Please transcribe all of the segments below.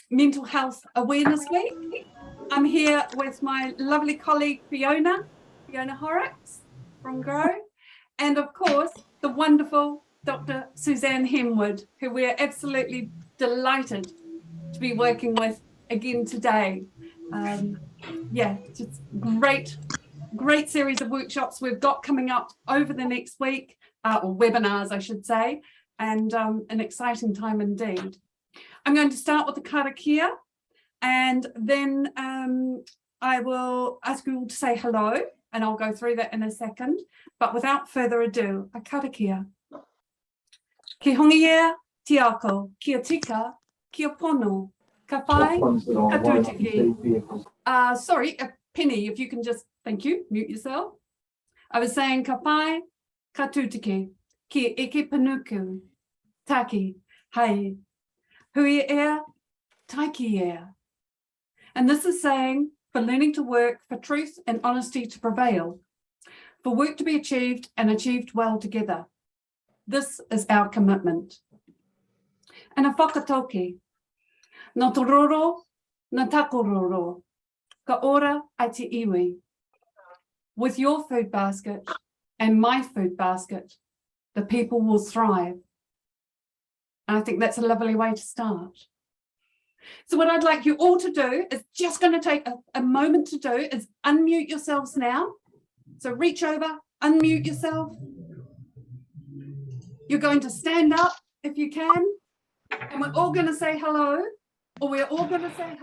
Mental Health Awareness Week. I'm here with my lovely colleague Fiona Horrocks from Grow, and of course the wonderful Dr. Suzanne Henwood, who we're absolutely delighted to be working with again today. Yeah, just great series of workshops we've got coming up over the next week, or webinars I should say, and an exciting time indeed. I'm going to start with the karakia, and then I will ask you all to say hello, and I'll go through that in a second. But without further ado, a karakia. Ki hongia, ti ako, kia tika, kia pono, ka whai, ka tūtiki. Sorry, Penny, if you can just, thank you, mute yourself. I was saying ka whai, ka tūtiki, ki eke panuku, taki, hai, hui ea, taiki ea. And this is saying for learning to work for truth and honesty to prevail, for work to be achieved and achieved well together. This is our commitment. And a whakatoki, na tororo, na takororo, ka ora ai te iwi. With your food basket and my food basket, the people will thrive. And I think that's a lovely way to start. So what I'd like you all to do is just going to take a moment to do is unmute yourselves now. So reach over, unmute yourself. You're going to stand up if you can, and we're all going to say hello, or we're all going to say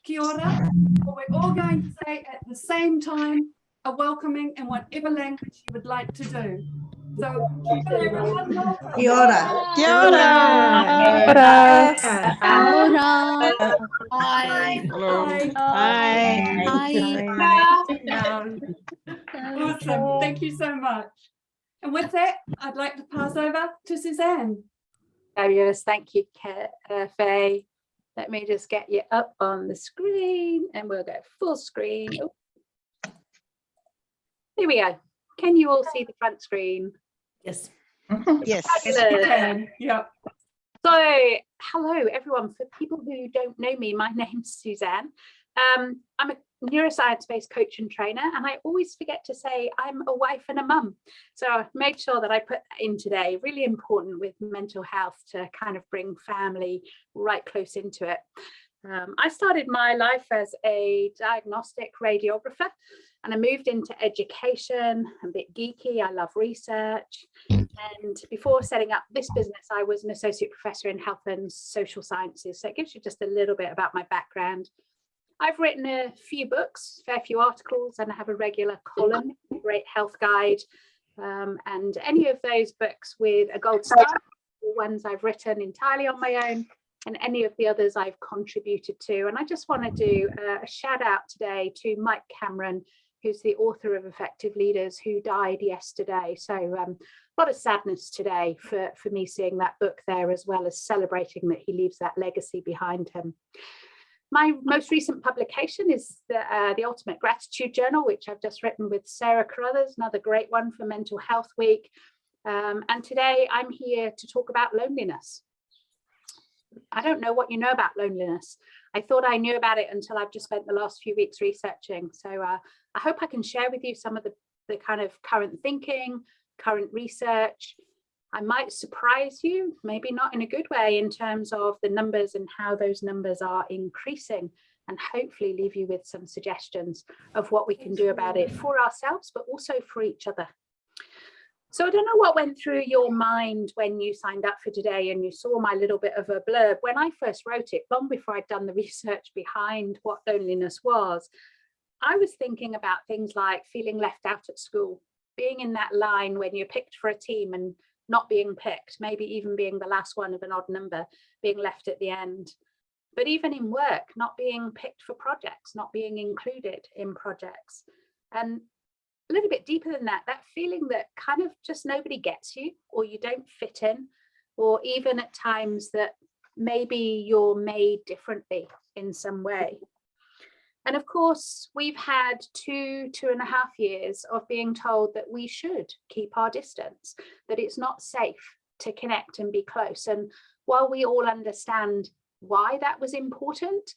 kia ora, or we're all going to say at the same time a welcoming in whatever language you would like to do. So, kia ora. Kia ora. Kia ora. Hi. Awesome. Thank you so much. And with that, I'd like to pass over to Suzanne. Fabulous. Thank you, Faye. Let me just get you up on the screen and we'll go full screen. Oh. Here we go. Can you all see the front screen? Yes. Yes. Yeah. So, hello everyone. For people who don't know me, my name's Suzanne. I'm a neuroscience-based coach and trainer, and I always forget to say I'm a wife and a mum. So I made sure that I put that in today. Really important with mental health to kind of bring family right close into it. I started my life as a diagnostic radiographer, and I moved into education. I'm a bit geeky. I love research. And before setting up this business, I was an associate professor in health and social sciences. So it gives you just a little bit about my background. I've written a few books, a fair few articles, and I have a regular column, Great Health Guide. And any of those books with a gold star, the ones I've written entirely on my own, and any of the others I've contributed to. And I just want to do a shout out today to Mike Cameron, who's the author of Effective Leaders, who died yesterday. So a lot of sadness today for me seeing that book there, as well as celebrating that he leaves that legacy behind him. My most recent publication is the Ultimate Gratitude Journal, which I've just written with Sarah Carruthers, another great one for Mental Health Week. And today I'm here to talk about loneliness. I don't know what you know about loneliness. I thought I knew about it until I've just spent the last few weeks researching. So I hope I can share with you some of the kind of current thinking, current research. I might surprise you, maybe not in a good way, in terms of the numbers and how those numbers are increasing, and hopefully leave you with some suggestions of what we can do about it for ourselves, but also for each other. So I don't know what went through your mind when you signed up for today and you saw my little bit of a blurb. When I first wrote it, long before I'd done the research behind what loneliness was, I was thinking about things like feeling left out at school, being in that line when you're picked for a team and not being picked, maybe even being the last one of an odd number, being left at the end. But even in work, not being picked for projects, not being included in projects. And a little bit deeper than that, that feeling that kind of just nobody gets you, or you don't fit in, or even at times that maybe you're made differently in some way. And of course, we've had 2.5 years of being told that we should keep our distance, that it's not safe to connect and be close. And while we all understand why that was important.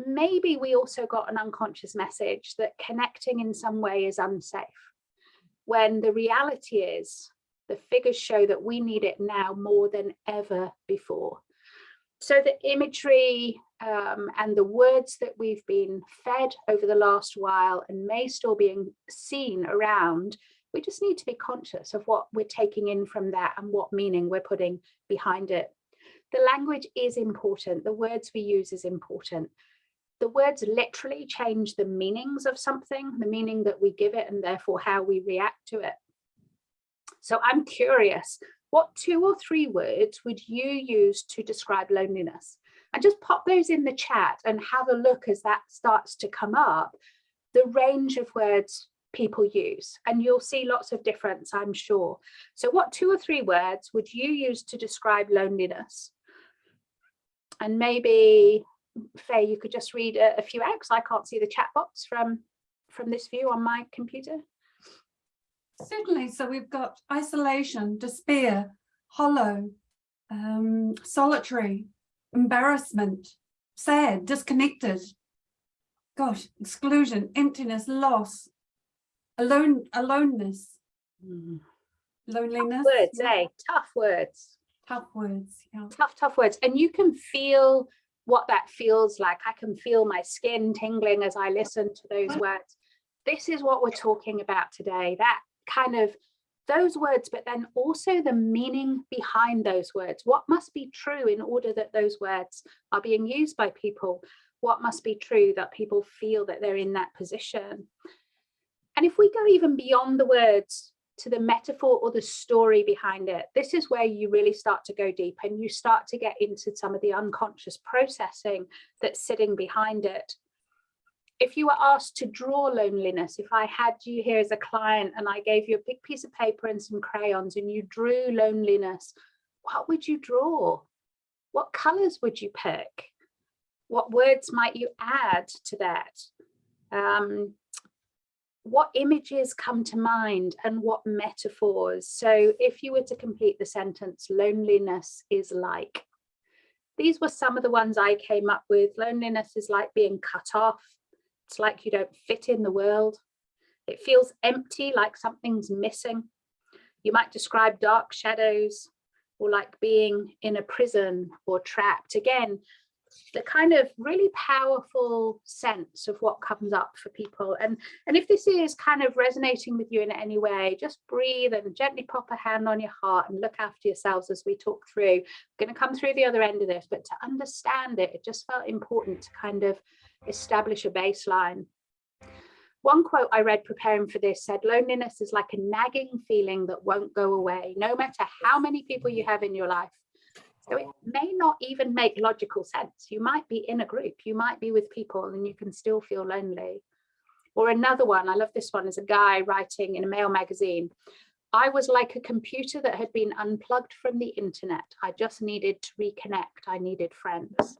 Maybe we also got an unconscious message that connecting in some way is unsafe, when the reality is the figures show that we need it now more than ever before. So the imagery and the words that we've been fed over the last while and may still be seen around, we just need to be conscious of what we're taking in from that and what meaning we're putting behind it. The language is important. The words we use is important. The words literally change the meanings of something, the meaning that we give it, and therefore how we react to it. So I'm curious, what 2 or 3 words would you use to describe loneliness? And just pop those in the chat and have a look as that starts to come up, the range of words people use, and you'll see lots of difference, I'm sure. So what 2 or 3 words would you use to describe loneliness? And maybe, Faye, you could just read a few out, because I can't see the chat box from this view on my computer. Certainly. So we've got isolation, despair, hollow, solitary, embarrassment, sad, disconnected, gosh, exclusion, emptiness, loss, aloneness, loneliness. Words, yeah. Tough words. Tough words, yeah. Tough words. And you can feel what that feels like. I can feel my skin tingling as I listen to those words. This is what we're talking about today, that kind of those words, but then also the meaning behind those words. What must be true in order that those words are being used by people? What must be true that people feel that they're in that position? And if we go even beyond the words to the metaphor or the story behind it, this is where you really start to go deep and you start to get into some of the unconscious processing that's sitting behind it. If you were asked to draw loneliness, if I had you here as a client and I gave you a big piece of paper and some crayons and you drew loneliness, what would you draw? What colors would you pick? What words might you add to that? What images come to mind and what metaphors? So if you were to complete the sentence, loneliness is like, these were some of the ones I came up with. Loneliness is like being cut off. It's like you don't fit in the world. It feels empty, like something's missing. You might describe dark shadows or like being in a prison or trapped. Again, the kind of really powerful sense of what comes up for people. And if this is kind of resonating with you in any way, just breathe and gently pop a hand on your heart and look after yourselves as we talk through. I'm going to come through the other end of this, but to understand it, it just felt important to kind of establish a baseline. One quote I read preparing for this said, loneliness is like a nagging feeling that won't go away, no matter how many people you have in your life. So it may not even make logical sense. You might be in a group, you might be with people and you can still feel lonely. Or another one, I love this one, is a guy writing in a male magazine. I was like a computer that had been unplugged from the internet. I just needed to reconnect. I needed friends.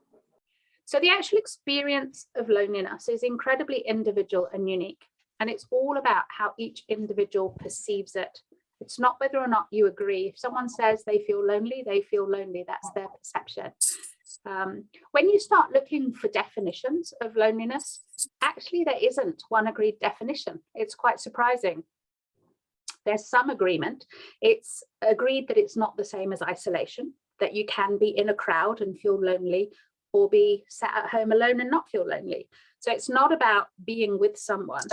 So the actual experience of loneliness is incredibly individual and unique. And it's all about how each individual perceives it. It's not whether or not you agree. If someone says they feel lonely, they feel lonely. That's their perception. When you start looking for definitions of loneliness, actually there isn't one agreed definition. It's quite surprising. There's some agreement. It's agreed that it's not the same as isolation, that you can be in a crowd and feel lonely, or be sat at home alone and not feel lonely. So it's not about being with someone.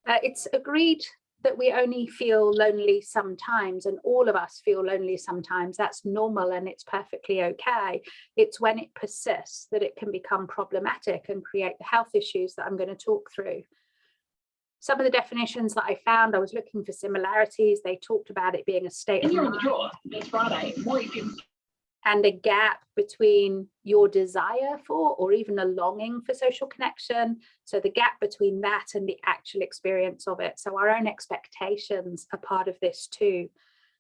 It's agreed that we only feel lonely sometimes, and all of us feel lonely sometimes. That's normal and it's perfectly okay. It's when it persists that it can become problematic and create the health issues that I'm going to talk through. Some of the definitions that I found, I was looking for similarities. They talked about it being a state of mind. It's Friday. And a gap between your desire for, or even a longing for social connection. So the gap between that and the actual experience of it. So our own expectations are part of this too.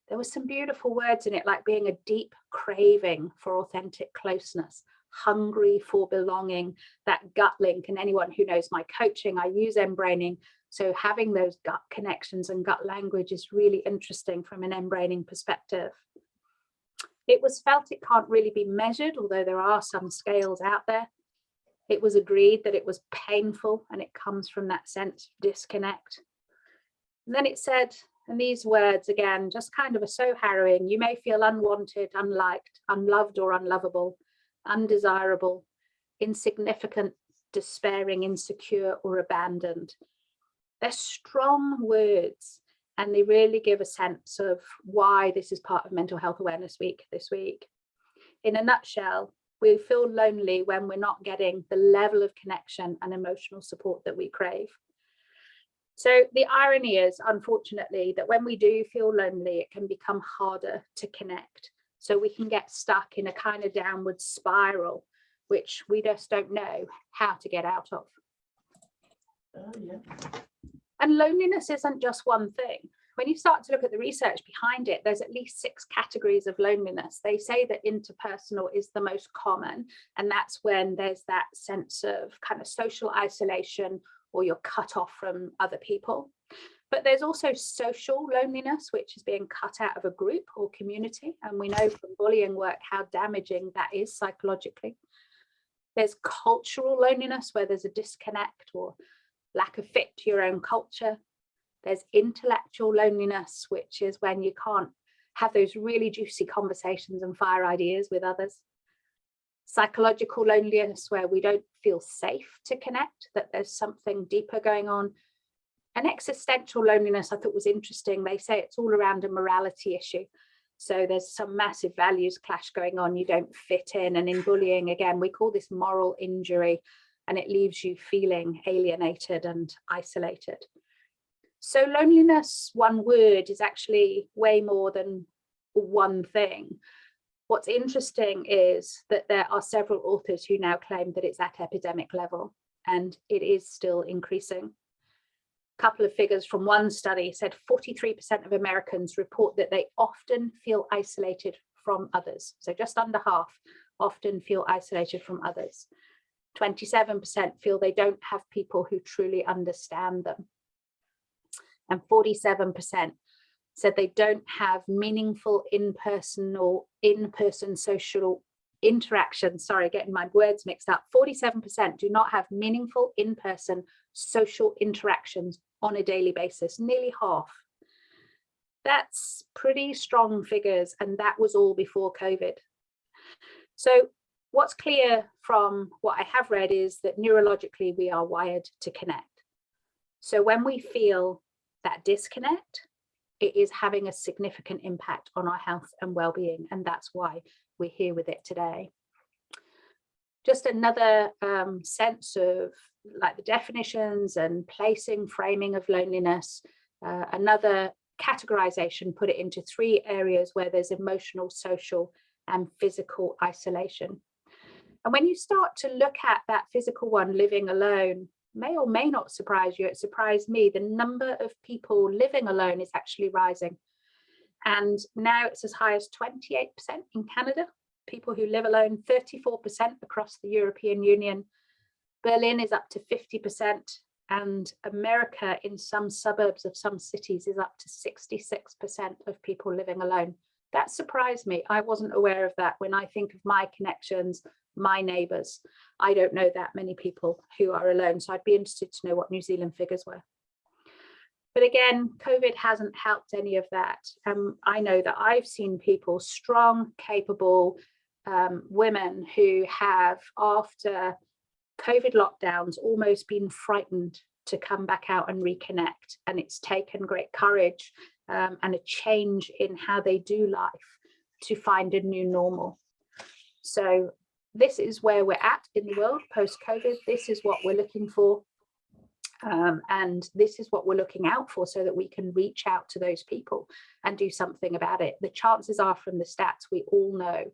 There were some beautiful words in it, like being a deep craving for authentic closeness, hungry for belonging, that gut link. And anyone who knows my coaching, I use embraining. So having those gut connections and gut language is really interesting from an embraining perspective. It was felt it can't really be measured, although there are some scales out there. It was agreed that it was painful, and it comes from that sense of disconnect. And then it said, and these words again, just kind of are so harrowing: you may feel unwanted, unliked, unloved or unlovable, undesirable, insignificant, despairing, insecure or abandoned. They're strong words, and they really give a sense of why this is part of Mental Health Awareness Week this week. In a nutshell, we feel lonely when we're not getting the level of connection and emotional support that we crave. So the irony is, unfortunately, that when we do feel lonely, it can become harder to connect. So we can get stuck in a kind of downward spiral, which we just don't know how to get out of. And loneliness isn't just one thing. When you start to look at the research behind it, there's at least 6 categories of loneliness. They say that interpersonal is the most common, and that's when there's that sense of kind of social isolation, or you're cut off from other people. But there's also social loneliness, which is being cut out of a group or community. And we know from bullying work how damaging that is psychologically. There's cultural loneliness, where there's a disconnect or lack of fit to your own culture. There's intellectual loneliness, which is when you can't have those really juicy conversations and fire ideas with others. Psychological loneliness, where we don't feel safe to connect, that there's something deeper going on. And existential loneliness, I thought was interesting. They say it's all around a morality issue. So there's some massive values clash going on. You don't fit in. And in bullying, again, we call this moral injury, and it leaves you feeling alienated and isolated. So loneliness, one word, is actually way more than one thing. What's interesting is that there are several authors who now claim that it's at epidemic level, and it is still increasing. A couple of figures from one study said 43% of Americans report that they often feel isolated from others. So just under half often feel isolated from others. 27% feel they don't have people who truly understand them. And 47% said they don't have meaningful in-person social interaction. Sorry, getting my words mixed up. 47% do not have meaningful in-person social interactions on a daily basis, nearly half. That's pretty strong figures, and that was all before COVID. So what's clear from what I have read is that neurologically we are wired to connect. So when we feel that disconnect, it is having a significant impact on our health and well-being, and that's why we're here with it today. Just another sense of like the definitions and placing, framing of loneliness. Another categorization put it into 3 areas where there's emotional, social, and physical isolation. And when you start to look at that physical one, living alone, may or may not surprise you. It surprised me. The number of people living alone is actually rising. And now it's as high as 28% in Canada, people who live alone, 34% across the European Union. Berlin is up to 50%, and America in some suburbs of some cities is up to 66% of people living alone. That surprised me. I wasn't aware of that. When I think of my connections, my neighbours, I don't know that many people who are alone. So I'd be interested to know what New Zealand figures were. But again, COVID hasn't helped any of that. I know that I've seen people, strong, capable women who have, after COVID lockdowns, almost been frightened to come back out and reconnect. And it's taken great courage and a change in how they do life to find a new normal. So this is where we're at in the world post-COVID. This is what we're looking for. And this is what we're looking out for, so that we can reach out to those people and do something about it. The chances are, from the stats, we all know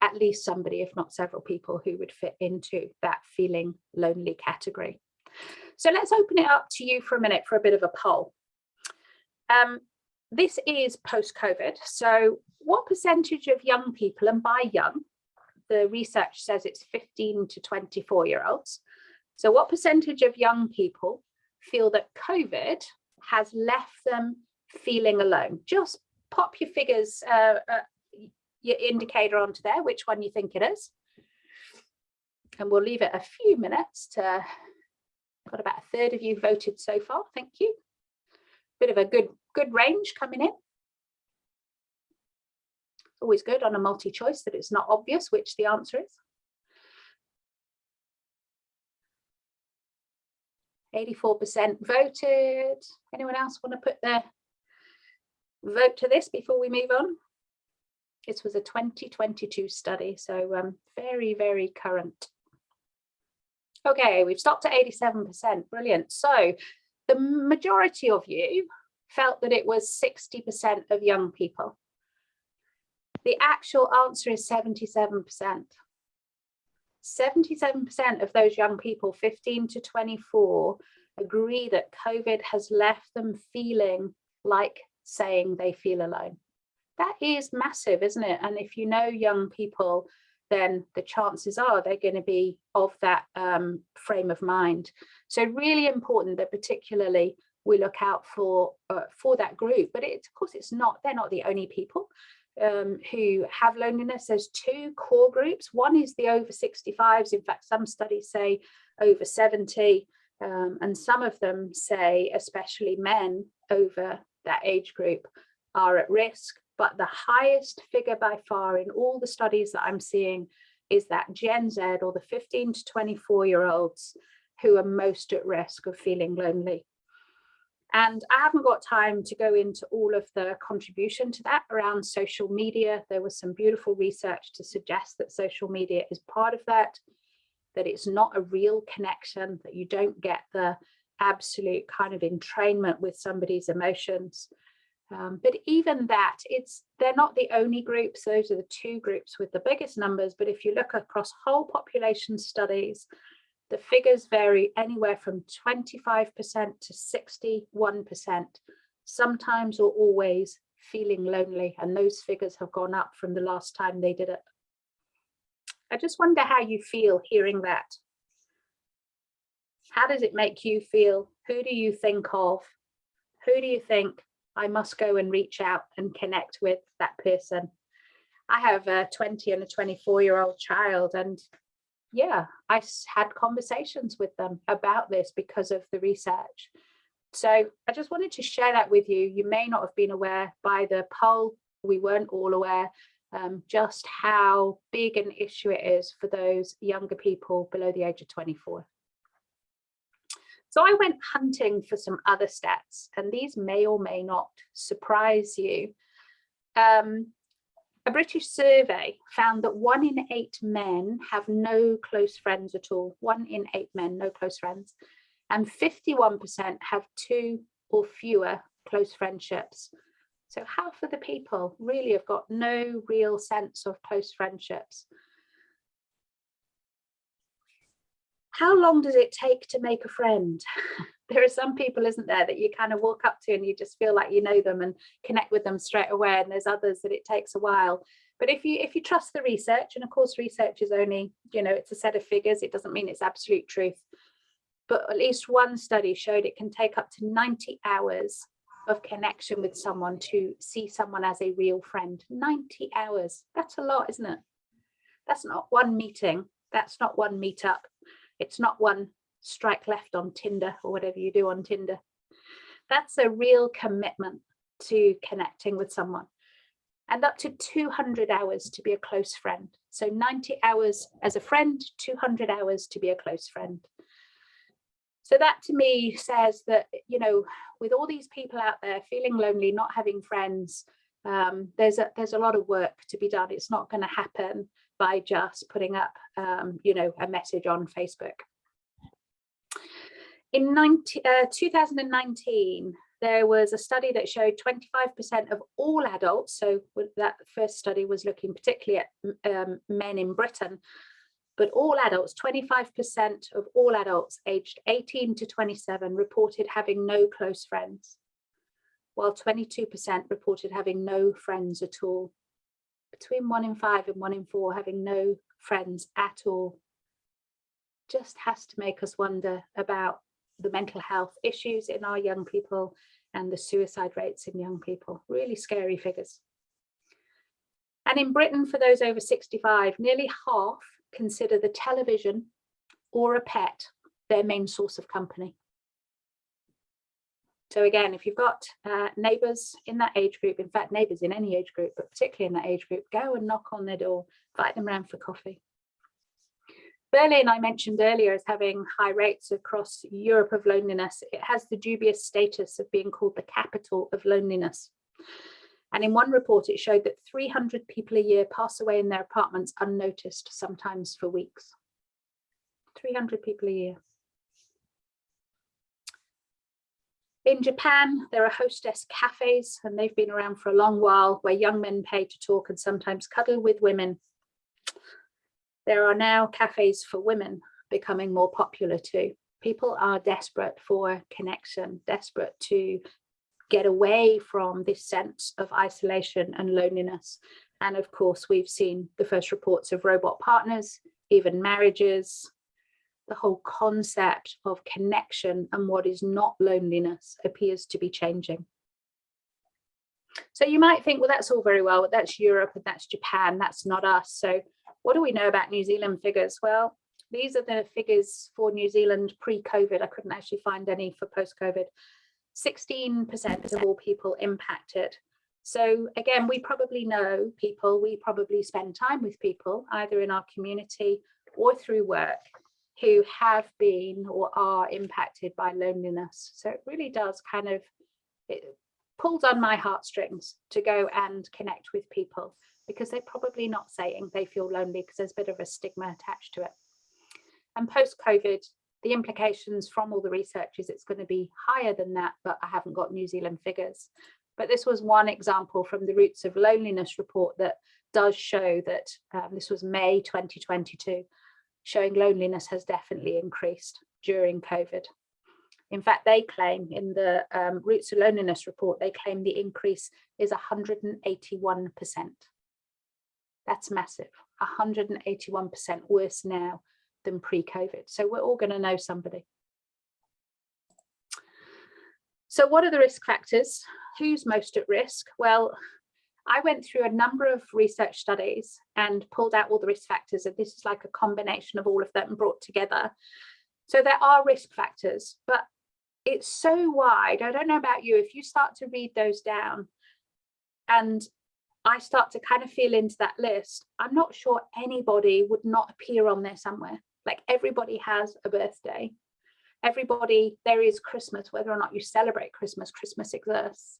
at least somebody, if not several people, who would fit into that feeling lonely category. So let's open it up to you for a minute for a bit of a poll. This is post-COVID. So what percentage of young people, and by young, the research says it's 15 to 24-year-olds. So what percentage of young people feel that COVID has left them feeling alone? Just pop your figures your indicator onto there, which one you think it is. And we'll leave it a few minutes to, got about a third of you voted so far. Thank you. Bit of a good range coming in. Always good on a multi-choice that it's not obvious which the answer is. 84% voted. Anyone else want to put their vote to this before we move on? This was a 2022 study, so very, very current. Okay, we've stopped at 87%. Brilliant. So the majority of you felt that it was 60% of young people. The actual answer is 77%. 77% of those young people, 15 to 24, agree that COVID has left them feeling like saying they feel alone. That is massive, isn't it? And if you know young people, then the chances are they're going to be of that frame of mind. So really important that particularly we look out for that group. But of course, they're not the only people who have loneliness. There's two core groups. One is the over 65s. In fact, some studies say over 70, and some of them say especially men over that age group are at risk. But the highest figure by far in all the studies that I'm seeing is that Gen Z, or the 15 to 24-year-olds, who are most at risk of feeling lonely. And I haven't got time to go into all of the contribution to that around social media. There was some beautiful research to suggest that social media is part of that it's not a real connection, that you don't get the absolute kind of entrainment with somebody's emotions. But even that, they're not the only groups. Those are the two groups with the biggest numbers. But if you look across whole population studies, the figures vary anywhere from 25% to 61%, sometimes or always feeling lonely. And those figures have gone up from the last time they did it. I just wonder how you feel hearing that. How does it make you feel? Who do you think of? Who do you think, I must go and reach out and connect with that person? I have a 20 and a 24-year-old child, and yeah, I had conversations with them about this because of the research. So I just wanted to share that with you. You may not have been aware by the poll, we weren't all aware just how big an issue it is for those younger people below the age of 24. So I went hunting for some other stats, and these may or may not surprise you. A British survey found that 1 in 8 men have no close friends at all. 1 in 8 men, no close friends. And 51% have 2 or fewer close friendships. So half of the people really have got no real sense of close friendships. How long does it take to make a friend? There are some people, isn't there, that you kind of walk up to and you just feel like you know them and connect with them straight away. And there's others that it takes a while. But if you trust the research, and of course research is only, it's a set of figures, it doesn't mean it's absolute truth. But at least one study showed it can take up to 90 hours of connection with someone to see someone as a real friend. 90 hours. That's a lot, isn't it? That's not one meeting. That's not one meetup. It's not one strike left on Tinder or whatever you do on Tinder. That's a real commitment to connecting with someone. And up to 200 hours to be a close friend. So 90 hours as a friend, 200 hours to be a close friend. So that to me says that, with all these people out there feeling lonely, not having friends, there's a lot of work to be done. It's not going to happen by just putting up, a message on Facebook. In 2019, there was a study that showed 25% of all adults, so that first study was looking particularly at men in Britain, but all adults, 25% of all adults aged 18 to 27 reported having no close friends, while 22% reported having no friends at all. Between 1 in 5 and 1 in 4 having no friends at all. Just has to make us wonder about the mental health issues in our young people and the suicide rates in young people. Really scary figures. And in Britain, for those over 65, nearly half consider the television or a pet their main source of company. So again, if you've got neighbours in that age group, in fact, neighbours in any age group, but particularly in that age group, go and knock on their door, invite them around for coffee. Berlin, I mentioned earlier, as having high rates across Europe of loneliness. It has the dubious status of being called the capital of loneliness. And in one report, it showed that 300 people a year pass away in their apartments unnoticed, sometimes for weeks. 300 people a year. In Japan, there are hostess cafes, and they've been around for a long while, where young men pay to talk and sometimes cuddle with women. There are now cafes for women becoming more popular too. People are desperate for connection, desperate to get away from this sense of isolation and loneliness. And of course, we've seen the first reports of robot partners, even marriages. The whole concept of connection and what is not loneliness appears to be changing. So you might think, well, that's all very well, but that's Europe and that's Japan, that's not us. So what do we know about New Zealand figures? Well, these are the figures for New Zealand pre-COVID. I couldn't actually find any for post-COVID. 16% of all people impacted. So again, we probably know people, we probably spend time with people, either in our community or through work, who have been or are impacted by loneliness. So it really does kind of, it pulls on my heartstrings to go and connect with people, because they're probably not saying they feel lonely, because there's a bit of a stigma attached to it. And post-COVID, the implications from all the research is it's going to be higher than that, but I haven't got New Zealand figures. But this was one example from the Roots of Loneliness report that does show that this was May 2022, showing loneliness has definitely increased during COVID. In fact, they claim in the Roots of Loneliness report, they claim the increase is 181%. That's massive, 181% worse now than pre-COVID. So we're all going to know somebody. So what are the risk factors? Who's most at risk? Well, I went through a number of research studies and pulled out all the risk factors, and this is like a combination of all of them brought together. So there are risk factors, but it's so wide. I don't know about you, if you start to read those down and I start to kind of feel into that list, I'm not sure anybody would not appear on there somewhere. Like everybody has a birthday. Everybody, there is Christmas, whether or not you celebrate Christmas, Christmas exists.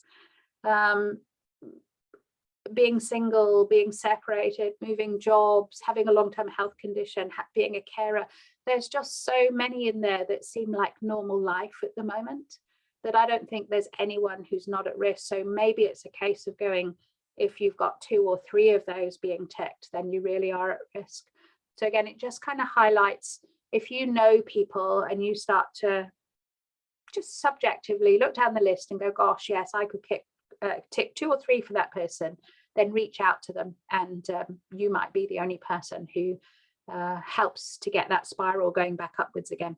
Being single, being separated, moving jobs, having a long-term health condition, being a carer. There's just so many in there that seem like normal life at the moment that I don't think there's anyone who's not at risk. So maybe it's a case of going, if you've got 2 or 3 of those being ticked, then you really are at risk. So again, it just kind of highlights, if you know people and you start to just subjectively look down the list and go, gosh, yes, I could tick 2 or 3 for that person, then reach out to them, and you might be the only person who helps to get that spiral going back upwards again.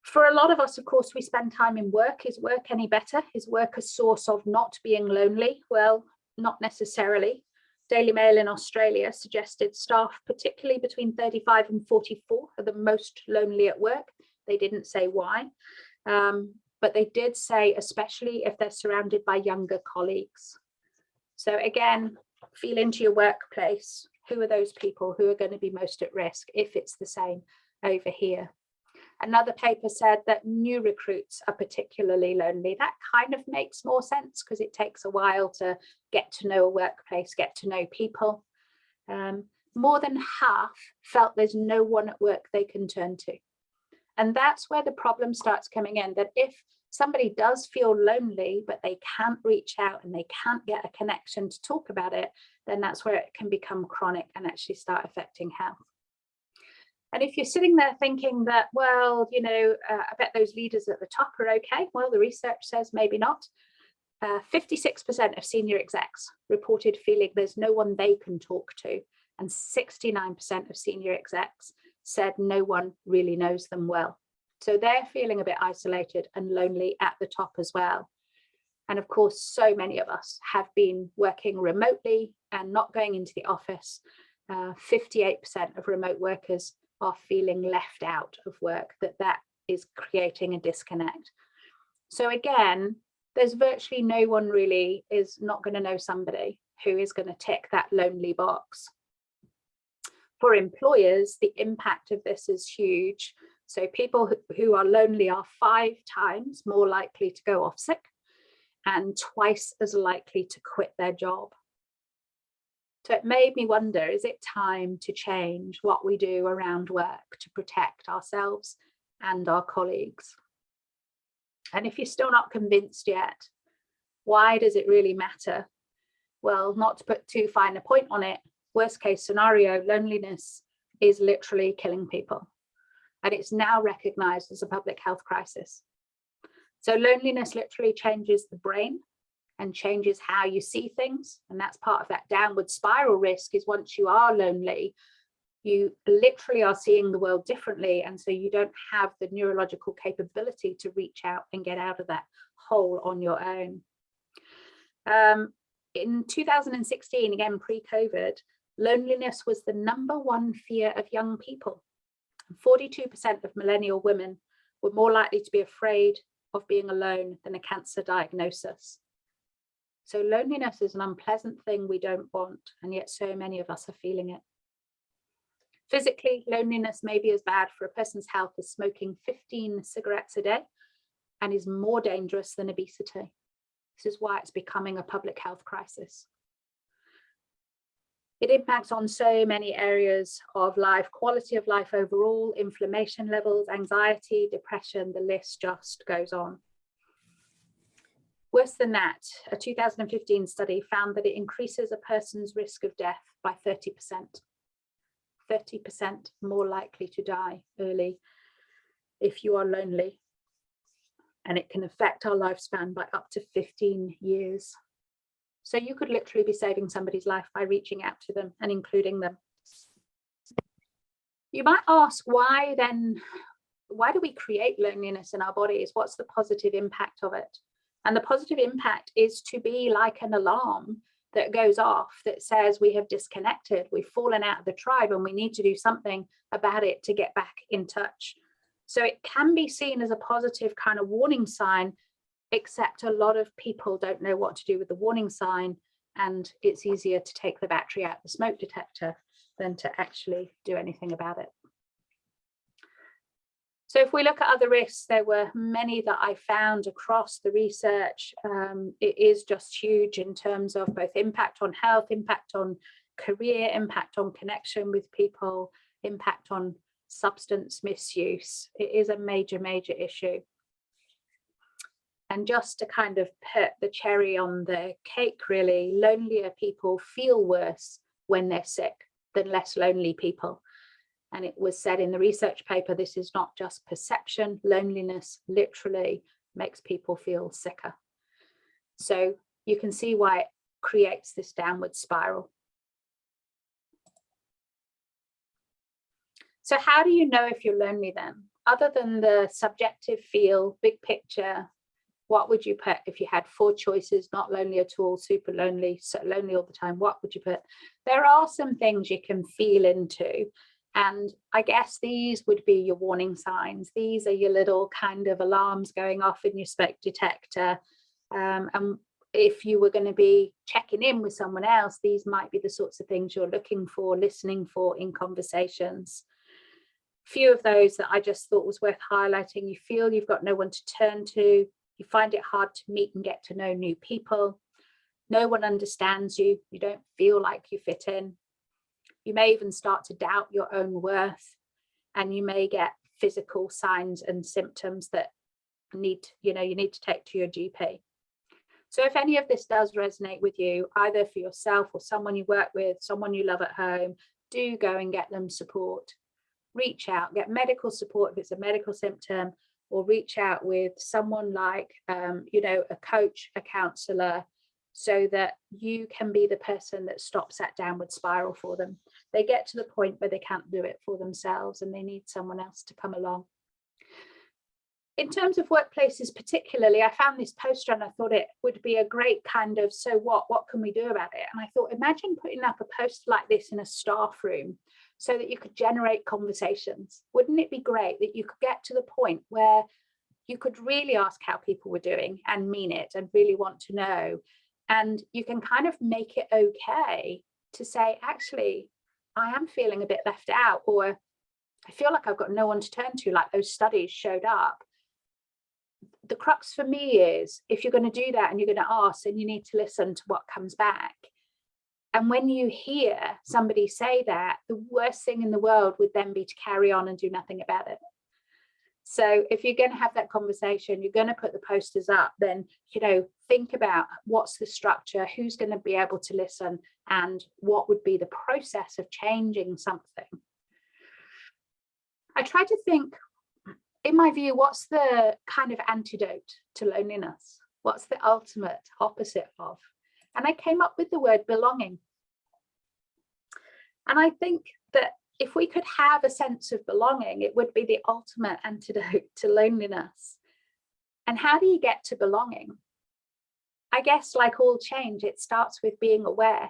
For a lot of us, of course, we spend time in work. Is work any better? Is work a source of not being lonely? Well, not necessarily. Daily Mail in Australia suggested staff, particularly between 35 and 44, are the most lonely at work. They didn't say why. But they did say, especially if they're surrounded by younger colleagues. So again, feel into your workplace. Who are those people who are going to be most at risk if it's the same over here? Another paper said that new recruits are particularly lonely. That kind of makes more sense because it takes a while to get to know a workplace, get to know people. More than half felt there's no one at work they can turn to. And that's where the problem starts coming in, that if somebody does feel lonely, but they can't reach out and they can't get a connection to talk about it, then that's where it can become chronic and actually start affecting health. And if you're sitting there thinking that, well, you know, I bet those leaders at the top are okay. Well, the research says maybe not. 56% of senior execs reported feeling there's no one they can talk to. And 69% of senior execs said no one really knows them well. So they're feeling a bit isolated and lonely at the top as well. And of course, so many of us have been working remotely and not going into the office. 58% of remote workers are feeling left out of work, that is creating a disconnect. So again, there's virtually no one really is not going to know somebody who is going to tick that lonely box. For employers, the impact of this is huge. So people who are lonely are 5 times more likely to go off sick and twice as likely to quit their job. So it made me wonder, is it time to change what we do around work to protect ourselves and our colleagues? And if you're still not convinced yet, why does it really matter? Well, not to put too fine a point on it, worst case scenario, loneliness is literally killing people. And it's now recognized as a public health crisis. So loneliness literally changes the brain and changes how you see things. And that's part of that downward spiral risk, is once you are lonely, you literally are seeing the world differently. And so you don't have the neurological capability to reach out and get out of that hole on your own. In 2016, again, pre-COVID, loneliness was the #1 fear of young people. 42% of millennial women were more likely to be afraid of being alone than a cancer diagnosis. So loneliness is an unpleasant thing we don't want, and yet so many of us are feeling it. Physically, loneliness may be as bad for a person's health as smoking 15 cigarettes a day, and is more dangerous than obesity. This is why it's becoming a public health crisis. It impacts on so many areas of life, quality of life overall, inflammation levels, anxiety, depression, the list just goes on. Worse than that, a 2015 study found that it increases a person's risk of death by 30%. 30% more likely to die early if you are lonely. And it can affect our lifespan by up to 15 years. So you could literally be saving somebody's life by reaching out to them and including them. You might ask, why do we create loneliness in our bodies? What's the positive impact of it? And the positive impact is to be like an alarm that goes off that says we have disconnected, we've fallen out of the tribe, and we need to do something about it to get back in touch. So it can be seen as a positive kind of warning sign, except a lot of people don't know what to do with the warning sign, and it's easier to take the battery out the smoke detector than to actually do anything about it. So if we look at other risks, there were many that I found across the research. It is just huge in terms of both impact on health, impact on career, impact on connection with people, impact on substance misuse. It is a major, major issue. And just to kind of put the cherry on the cake, really, lonelier people feel worse when they're sick than less lonely people. And it was said in the research paper, this is not just perception. Loneliness literally makes people feel sicker. So you can see why it creates this downward spiral. So how do you know if you're lonely then? Other than the subjective feel, big picture, what would you put if you had 4 choices? Not lonely at all, super lonely, so lonely all the time. What would you put? There are some things you can feel into. And I guess these would be your warning signs. These are your little kind of alarms going off in your smoke detector. And if you were going to be checking in with someone else, these might be the sorts of things you're looking for, listening for in conversations. Few of those that I just thought was worth highlighting. You feel you've got no one to turn to. You find it hard to meet and get to know new people. No one understands you. You don't feel like you fit in. You may even start to doubt your own worth, and you may get physical signs and symptoms that you need to take to your GP. So if any of this does resonate with you, either for yourself or someone you work with, someone you love at home, do go and get them support. Reach out, get medical support if it's a medical symptom, or reach out with someone like, a coach, a counsellor, so that you can be the person that stops that downward spiral for them. They get to the point where they can't do it for themselves and they need someone else to come along. In terms of workplaces particularly, I found this poster and I thought it would be a great kind of, so what can we do about it? And I thought, imagine putting up a poster like this in a staff room so that you could generate conversations. Wouldn't it be great that you could get to the point where you could really ask how people were doing and mean it and really want to know? And you can kind of make it okay to say, actually, I am feeling a bit left out, or I feel like I've got no one to turn to, like those studies showed up. The crux for me is, if you're going to do that and you're going to ask, then you need to listen to what comes back. And when you hear somebody say that, the worst thing in the world would then be to carry on and do nothing about it. So if you're going to have that conversation, you're going to put the posters up, then, you know, think about what's the structure, who's going to be able to listen, and what would be the process of changing something. I try to think, in my view, what's the kind of antidote to loneliness? What's the ultimate opposite of? And I came up with the word belonging. And I think that if we could have a sense of belonging, it would be the ultimate antidote to loneliness. And how do you get to belonging? I guess, like all change, it starts with being aware,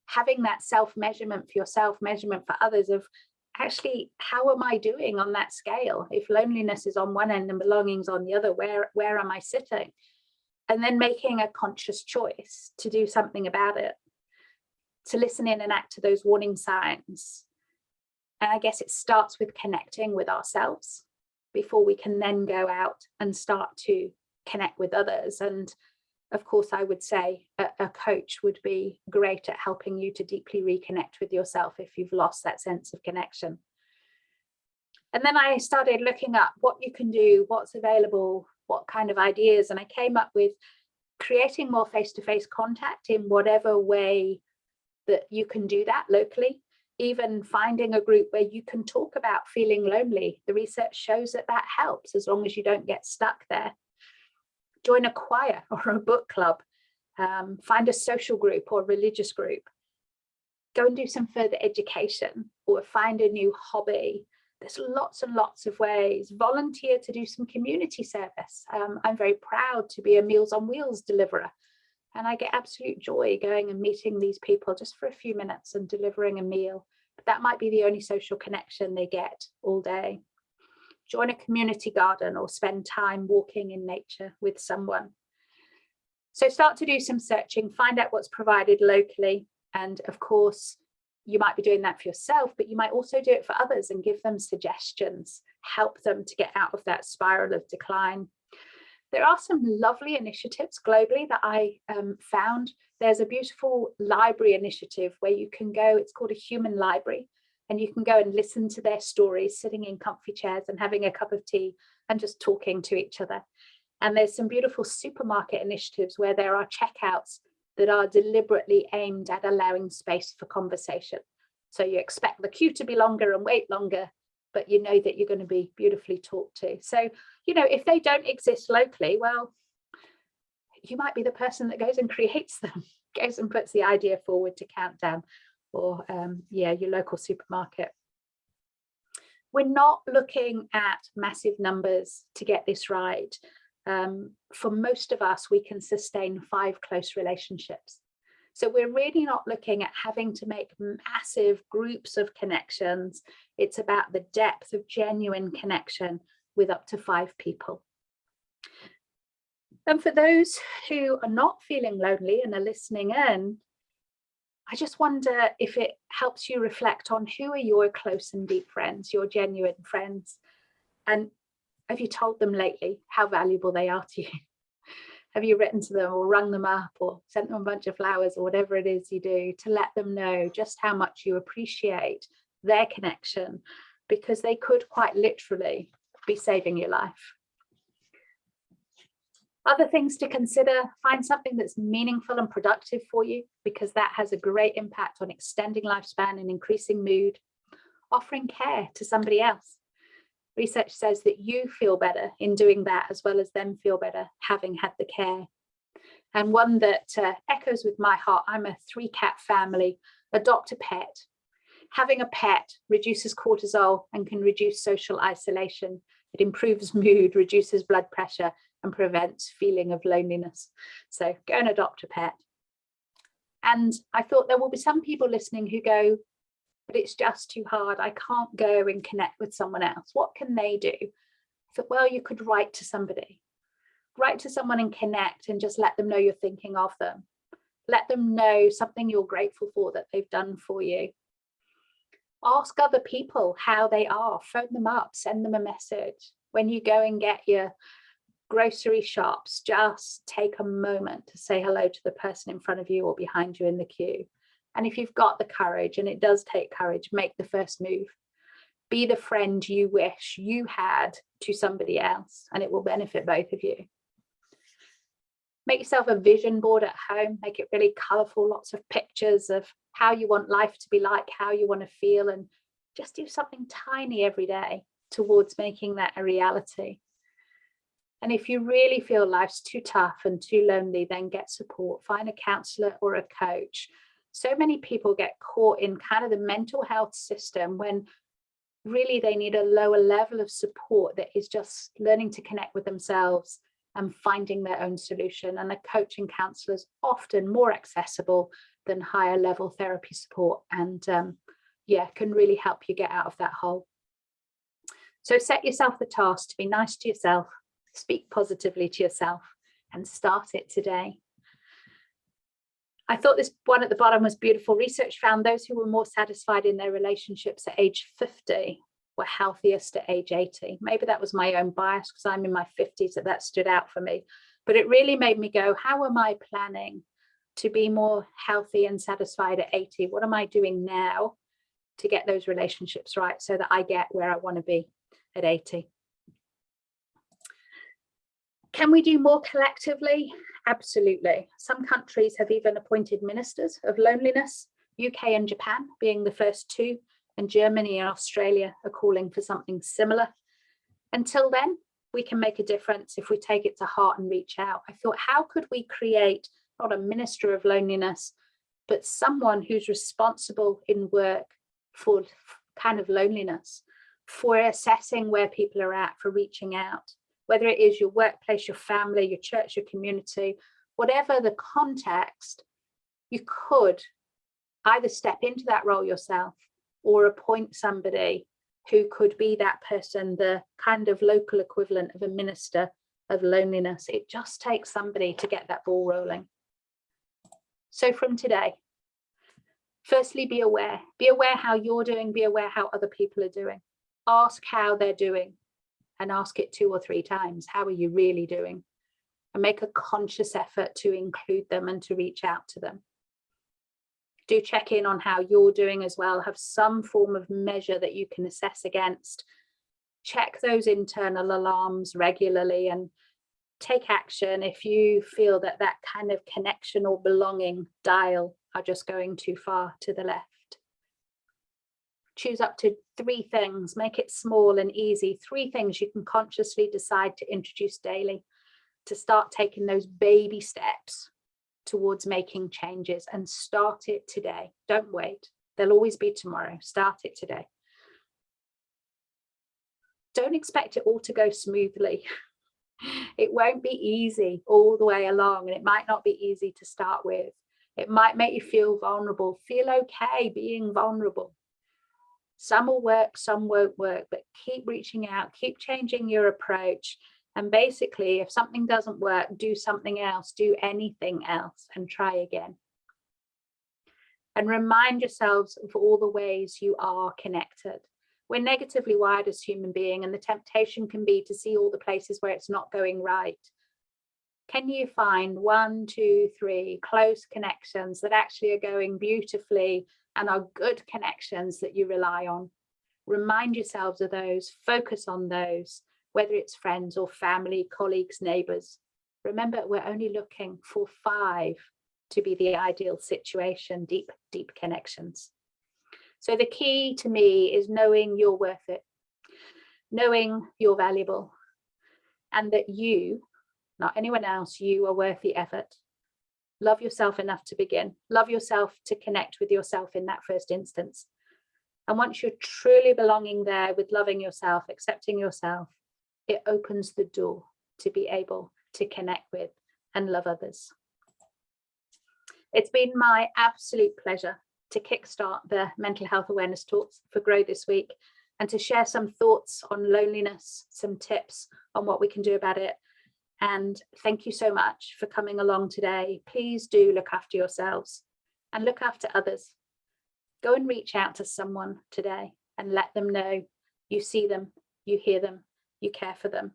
having that self-measurement for yourself, measurement for others of, actually, how am I doing on that scale? If loneliness is on one end and belonging's on the other, where am I sitting? And then making a conscious choice to do something about it, to listen in and act to those warning signs. And I guess it starts with connecting with ourselves before we can then go out and start to connect with others. And of course, I would say a coach would be great at helping you to deeply reconnect with yourself if you've lost that sense of connection. And then I started looking up what you can do, what's available, what kind of ideas. And I came up with creating more face-to-face contact in whatever way that you can do that locally. Even finding a group where you can talk about feeling lonely. The research shows that that helps, as long as you don't get stuck there. Join a choir or a book club, find a social group or religious group, go and do some further education or find a new hobby. There's lots and lots of ways. Volunteer to do some community service. I'm very proud to be a Meals on Wheels deliverer, and I get absolute joy going and meeting these people just for a few minutes and delivering a meal. But that might be the only social connection they get all day. Join a community garden or spend time walking in nature with someone. So start to do some searching, find out what's provided locally. And of course, you might be doing that for yourself, but you might also do it for others and give them suggestions, help them to get out of that spiral of decline. There are some lovely initiatives globally that I found. There's a beautiful library initiative where you can go, it's called a human library. And you can go and listen to their stories, sitting in comfy chairs and having a cup of tea and just talking to each other. And there's some beautiful supermarket initiatives where there are checkouts that are deliberately aimed at allowing space for conversation. So you expect the queue to be longer and wait longer, but you know that you're going to be beautifully talked to. So, you know, if they don't exist locally, well, you might be the person that goes and creates them, goes and puts the idea forward to Countdown. Or yeah, your local supermarket. We're not looking at massive numbers to get this right. For most of us, we can sustain 5 close relationships. So we're really not looking at having to make massive groups of connections. It's about the depth of genuine connection with up to 5 people. And for those who are not feeling lonely and are listening in, I just wonder if it helps you reflect on who are your close and deep friends, your genuine friends, and have you told them lately how valuable they are to you? Have you written to them or rung them up or sent them a bunch of flowers or whatever it is you do to let them know just how much you appreciate their connection, because they could quite literally be saving your life. Other things to consider, find something that's meaningful and productive for you, because that has a great impact on extending lifespan and increasing mood. Offering care to somebody else. Research says that you feel better in doing that, as well as them feel better having had the care. And one that echoes with my heart, I'm a 3-cat family, adopt a pet. Having a pet reduces cortisol and can reduce social isolation. It improves mood, reduces blood pressure, and prevents feeling of loneliness. So go and adopt a pet. And I thought there will be some people listening who go, but it's just too hard. I can't go and connect with someone else. What can they do? I thought, well, you could write to somebody. Write to someone and connect and just let them know you're thinking of them. Let them know something you're grateful for that they've done for you. Ask other people how they are. Phone them up, send them a message. When you go and get your grocery shops, just take a moment to say hello to the person in front of you or behind you in the queue. And if you've got the courage, and it does take courage, make the first move. Be the friend you wish you had to somebody else, and it will benefit both of you. Make yourself a vision board at home, make it really colourful, lots of pictures of how you want life to be like, how you want to feel, and just do something tiny every day towards making that a reality. And if you really feel life's too tough and too lonely, then get support, find a counsellor or a coach. So many people get caught in kind of the mental health system when really they need a lower level of support that is just learning to connect with themselves and finding their own solution. And a coach and counsellor is often more accessible than higher level therapy support, and can really help you get out of that hole. So set yourself the task to be nice to yourself, speak positively to yourself, and start it today. I thought this one at the bottom was beautiful. Research found those who were more satisfied in their relationships at age 50 were healthiest at age 80. Maybe that was my own bias because I'm in my 50s that stood out for me. But it really made me go, how am I planning to be more healthy and satisfied at 80? What am I doing now to get those relationships right so that I get where I want to be at 80? Can we do more collectively? Absolutely. Some countries have even appointed ministers of loneliness, UK and Japan being the first two, and Germany and Australia are calling for something similar. Until then, we can make a difference if we take it to heart and reach out. I thought, how could we create not a minister of loneliness, but someone who's responsible in work for kind of loneliness, for assessing where people are at, for reaching out, whether it is your workplace, your family, your church, your community, whatever the context, you could either step into that role yourself or appoint somebody who could be that person, the kind of local equivalent of a minister of loneliness. It just takes somebody to get that ball rolling. So from today, firstly, be aware how you're doing, be aware how other people are doing. Ask how they're doing and ask it 2 or 3 times. How are you really doing? And make a conscious effort to include them and to reach out to them. Do check in on how you're doing as well. Have some form of measure that you can assess against. Check those internal alarms regularly and take action if you feel that that kind of connection or belonging dial are just going too far to the left. Choose up to 3 things, make it small and easy. 3 things you can consciously decide to introduce daily to start taking those baby steps towards making changes, and start it today. Don't wait. There'll always be tomorrow. Start it today. Don't expect it all to go smoothly. It won't be easy all the way along, and it might not be easy to start with. It might make you feel vulnerable. Feel okay being vulnerable. Some will work, some won't work, but keep reaching out, keep changing your approach. And basically, if something doesn't work, do something else, do anything else, and try again. And remind yourselves of all the ways you are connected. We're negatively wired as human beings, and the temptation can be to see all the places where it's not going right. Can you find 1, 2, 3 close connections that actually are going beautifully and are good connections that you rely on? Remind yourselves of those, focus on those, whether it's friends or family, colleagues, neighbours. Remember, we're only looking for 5 to be the ideal situation, deep, deep connections. So the key to me is knowing you're worth it, knowing you're valuable, and that you, not anyone else, you are worth the effort. Love yourself enough to begin. Love yourself to connect with yourself in that first instance. And once you're truly belonging there with loving yourself, accepting yourself, it opens the door to be able to connect with and love others. It's been my absolute pleasure to kickstart the mental health awareness talks for Grow this week, and to share some thoughts on loneliness, some tips on what we can do about it. And thank you so much for coming along today. Please do look after yourselves and look after others. Go and reach out to someone today and let them know you see them, you hear them, you care for them.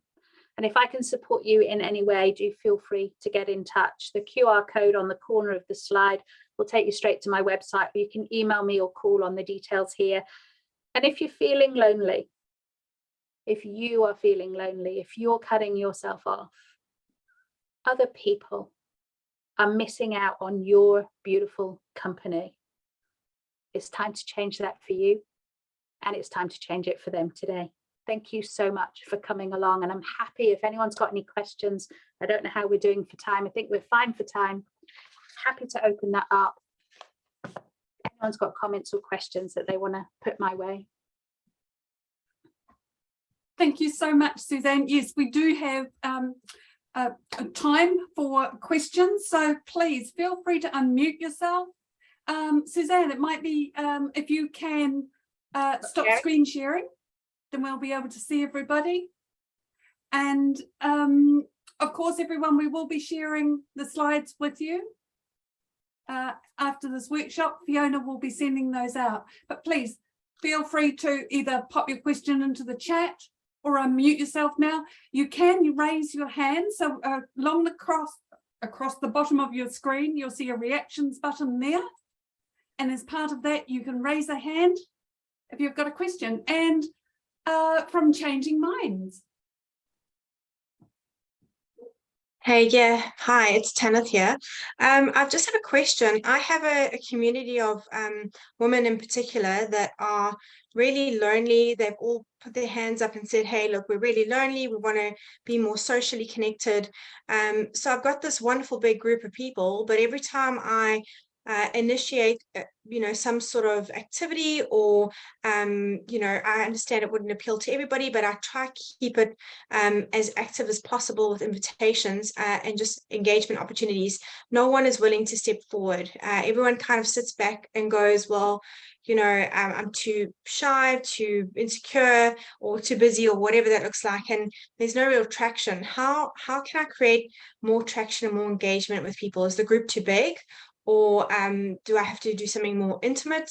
And if I can support you in any way, do feel free to get in touch. The QR code on the corner of the slide will take you straight to my website, or you can email me or call on the details here. And if you're feeling lonely, if you are feeling lonely, if you're cutting yourself off, other people are missing out on your beautiful company. It's time to change that for you, and it's time to change it for them today. Thank you so much for coming along, and I'm happy if anyone's got any questions. I don't know how we're doing for time. I think we're fine for time. Happy to open that up. If anyone's got comments or questions that they want to put my way. Thank you so much, Suzanne. Yes, we do have a time for questions, so please feel free to unmute yourself. Suzanne, it might be if you can stop screen sharing, then we'll be able to see everybody. And of course, everyone, we will be sharing the slides with you. After this workshop, Fiona will be sending those out. But please feel free to either pop your question into the chat or unmute yourself now. You can raise your hand. So along across the bottom of your screen, you'll see a reactions button there. And as part of that, you can raise a hand if you've got a question. And from Changing Minds. Hey, yeah. Hi, it's Tanith here. I've just had a question. I have a community of women in particular that are really lonely. They've all put their hands up and said, hey, look, we're really lonely. We want to be more socially connected. So I've got this wonderful big group of people, but every time I initiate, some sort of activity, or, I understand it wouldn't appeal to everybody, but I try to keep it as active as possible with invitations and just engagement opportunities. No one is willing to step forward. Everyone kind of sits back and goes, well, I'm too shy, too insecure, or too busy, or whatever that looks like. And there's no real traction. How can I create more traction and more engagement with people? Is the group too big? Or do I have to do something more intimate?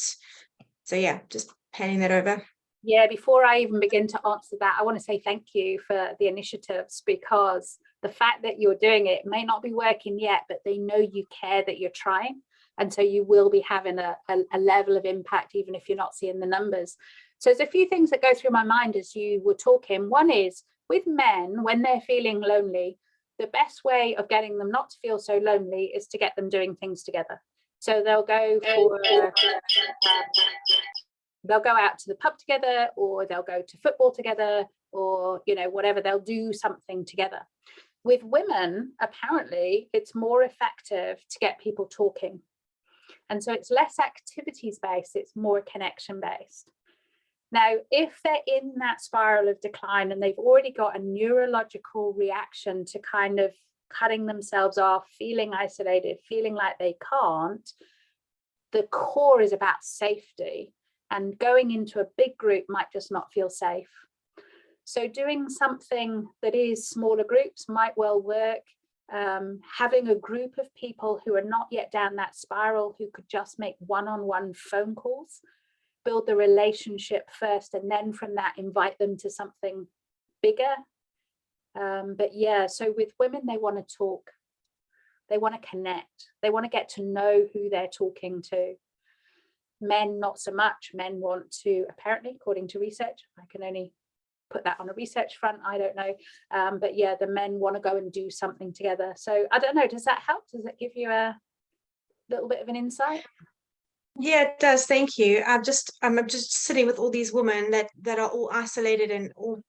So yeah, just handing that over. Yeah, before I even begin to answer that, I want to say thank you for the initiatives, because the fact that you're doing it may not be working yet, but they know you care, that you're trying. And so you will be having a level of impact, even if you're not seeing the numbers. So there's a few things that go through my mind as you were talking. One is, with men, when they're feeling lonely, the best way of getting them not to feel so lonely is to get them doing things together. So they'll go out to the pub together, or they'll go to football together, or whatever, they'll do something together. With women, apparently it's more effective to get people talking, and so it's less activities based, it's more connection based. Now, if they're in that spiral of decline and they've already got a neurological reaction to kind of cutting themselves off, feeling isolated, feeling like they can't, the core is about safety, and going into a big group might just not feel safe. So doing something that is smaller groups might well work. Having a group of people who are not yet down that spiral, who could just make one-on-one phone calls, build the relationship first, and then from that invite them to something bigger. But yeah, so with women, they want to talk, they want to connect, they want to get to know who they're talking to. Men, not so much. Men want to, apparently, according to research, I can only put that on a research front, I don't know, but yeah, the men want to go and do something together. So I don't know, does that help? Does that give you a little bit of an insight? Yeah, it does. Thank you. I'm just sitting with all these women that are all isolated and all,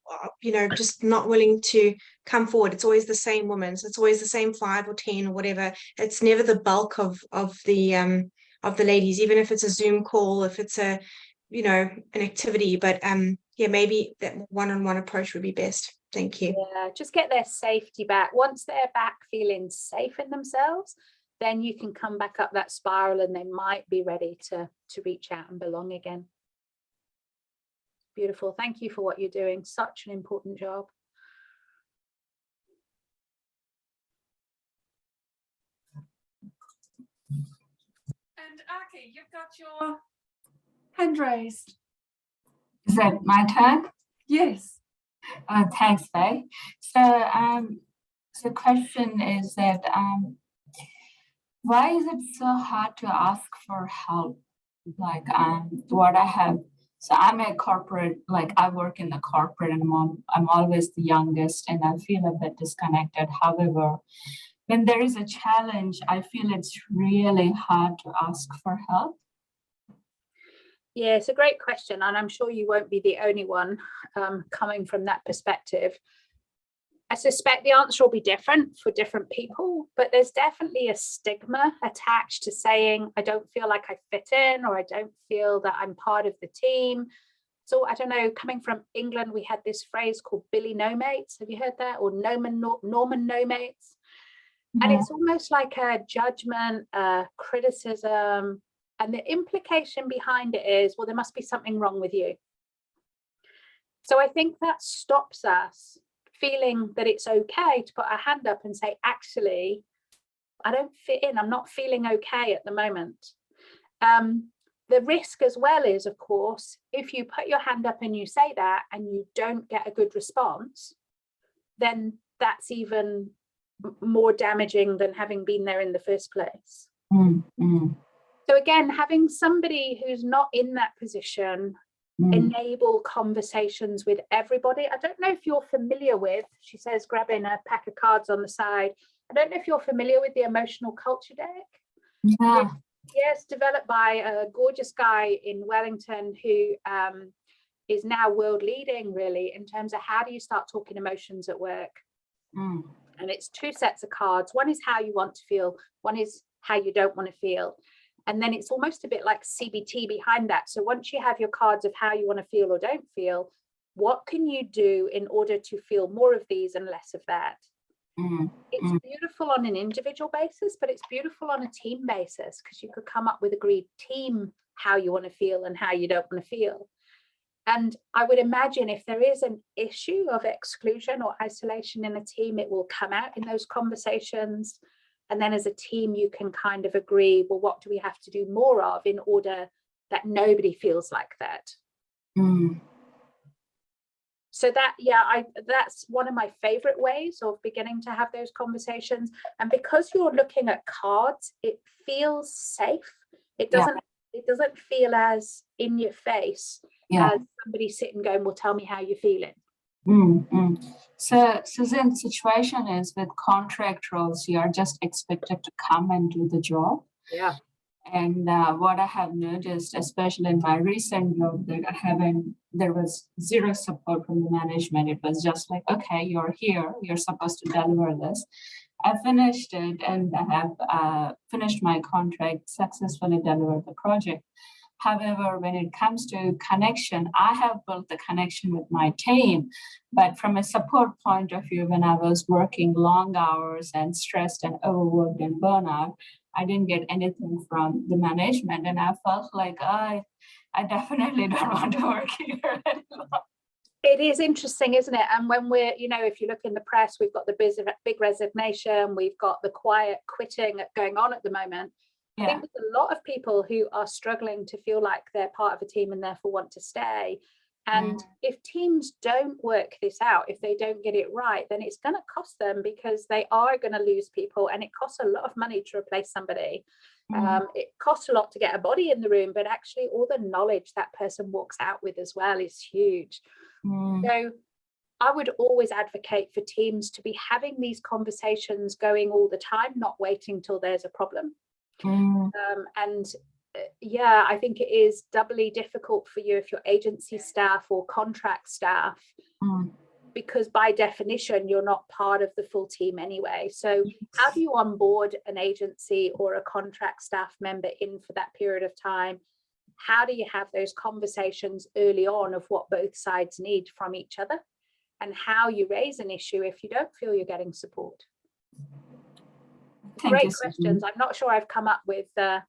just not willing to come forward. It's always the same women. So it's always the same 5 or 10 or whatever. It's never the bulk of the ladies, even if it's a Zoom call, if it's a you know, an activity, but yeah, maybe that one-on-one approach would be best. Thank you. Yeah, just get their safety back. Once they're back feeling safe in themselves, then you can come back up that spiral and they might be ready to reach out and belong again. Beautiful. Thank you for what you're doing. Such an important job. And Aki, you've got your hand raised. Is that my turn? Yes. Thanks, Faye. So, the question is that why is it so hard to ask for help? Like, what I have. So I'm a corporate, like I work in the corporate, and I'm always the youngest, and I feel a bit disconnected. However, when there is a challenge, I feel it's really hard to ask for help. Yeah, it's a great question, and I'm sure you won't be the only one coming from that perspective. I suspect the answer will be different for different people, but there's definitely a stigma attached to saying, I don't feel like I fit in, or I don't feel that I'm part of the team. So I don't know, coming from England, we had this phrase called Billy No Mates. Have you heard that? Or Norman No Mates. And it's almost like a judgment, a criticism. And the implication behind it is, well, there must be something wrong with you. So I think that stops us feeling that it's okay to put our hand up and say, actually, I don't fit in. I'm not feeling okay at the moment. The risk as well is, of course, if you put your hand up and you say that and you don't get a good response, then that's even more damaging than having been there in the first place. So again, having somebody who's not in that position enable conversations with everybody. I don't know if you're familiar with, she says, grabbing a pack of cards on the side. I don't know if you're familiar with the emotional culture deck. Yeah. Yes, developed by a gorgeous guy in Wellington who is now world leading, really, in terms of how do you start talking emotions at work. And it's 2 sets of cards. One is how you want to feel. One is how you don't want to feel. And then it's almost a bit like CBT behind that. So once you have your cards of how you want to feel or don't feel, what can you do in order to feel more of these and less of that? It's beautiful on an individual basis, but it's beautiful on a team basis, because you could come up with agreed team how you want to feel and how you don't want to feel. And I would imagine if there is an issue of exclusion or isolation in a team, it will come out in those conversations. And then as a team, you can kind of agree, well, what do we have to do more of in order that nobody feels like that? So that, yeah, that's one of my favorite ways of beginning to have those conversations. And because you're looking at cards, it feels safe. It doesn't feel as in your face as somebody sitting going, well, tell me how you're feeling. So Suzanne, the situation is with contract roles, you are just expected to come and do the job. Yeah. And what I have noticed, especially in my recent job, that there was zero support from the management. It was just like, okay, you're here, you're supposed to deliver this. I finished it, and I have finished my contract, successfully delivered the project. However, when it comes to connection, I have built the connection with my team. But from a support point of view, when I was working long hours and stressed and overworked and burnout, I didn't get anything from the management. And I felt like I definitely don't want to work here anymore. It is interesting, isn't it? And when we're, you know, if you look in the press, we've got the big resignation, we've got the quiet quitting going on at the moment. I think there's a lot of people who are struggling to feel like they're part of a team and therefore want to stay. And if teams don't work this out, if they don't get it right, then it's going to cost them, because they are going to lose people, and it costs a lot of money to replace somebody. It costs a lot to get a body in the room, but actually all the knowledge that person walks out with as well is huge. So I would always advocate for teams to be having these conversations going all the time, not waiting till there's a problem. Yeah, I think it is doubly difficult for you if you're agency staff or contract staff, because by definition, you're not part of the full team anyway. So how do you onboard an agency or a contract staff member in for that period of time? how do you have those conversations early on of what both sides need from each other, and how you raise an issue if you don't feel you're getting support? Thank Great you, Suzanne. questions. I'm not sure I've come up with an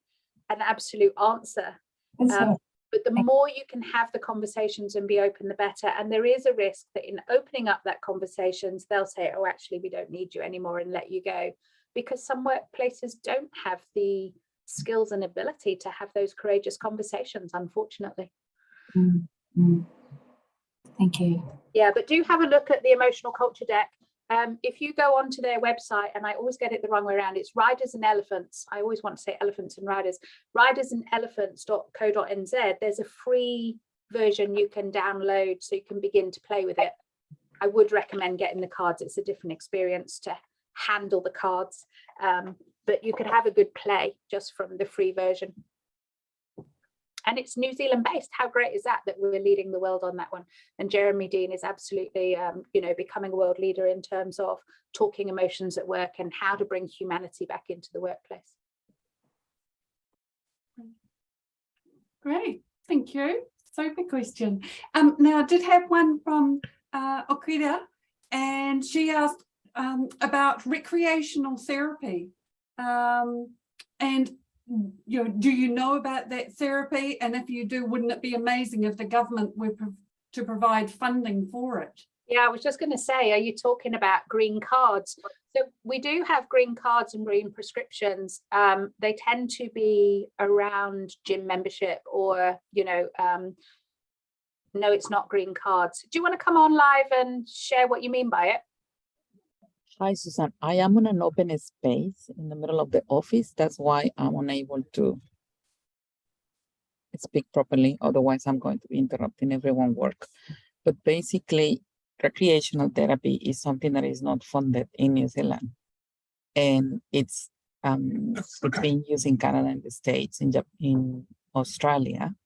absolute answer. That's all. But the more you can have the conversations and be open, the better. And there is a risk that in opening up that conversations, they'll say, oh, actually, we don't need you anymore, and let you go. Because some workplaces don't have the skills and ability to have those courageous conversations, unfortunately. Thank you. Yeah, but do have a look at the emotional culture deck. If you go onto their website, and I always get it the wrong way around, it's Riders and Elephants. I always want to say elephants and riders. ridersandelephants.co.nz. There's a free version you can download so you can begin to play with it. I would recommend getting the cards. It's a different experience to handle the cards, but you could have a good play just from the free version. And it's New Zealand based. How great is that, that we're leading the world on that one? And Jeremy Dean is absolutely, becoming a world leader in terms of talking emotions at work and how to bring humanity back into the workplace. Great, thank you. Super question. Now I did have one from Okira, and she asked about recreational therapy. And do you know about that therapy? And if you do, wouldn't it be amazing if the government were to provide funding for it? Yeah, I was just going to say, are you talking about green cards? So we do have green cards and green prescriptions. They tend to be around gym membership or, no, it's not green cards. Do you want to come on live and share what you mean by it? Hi, Suzanne. I am in an open space in the middle of the office. That's why I'm unable to speak properly. Otherwise, I'm going to be interrupting everyone's work. But basically, recreational therapy is something that is not funded in New Zealand. And it's being used in Canada and the States, in Australia.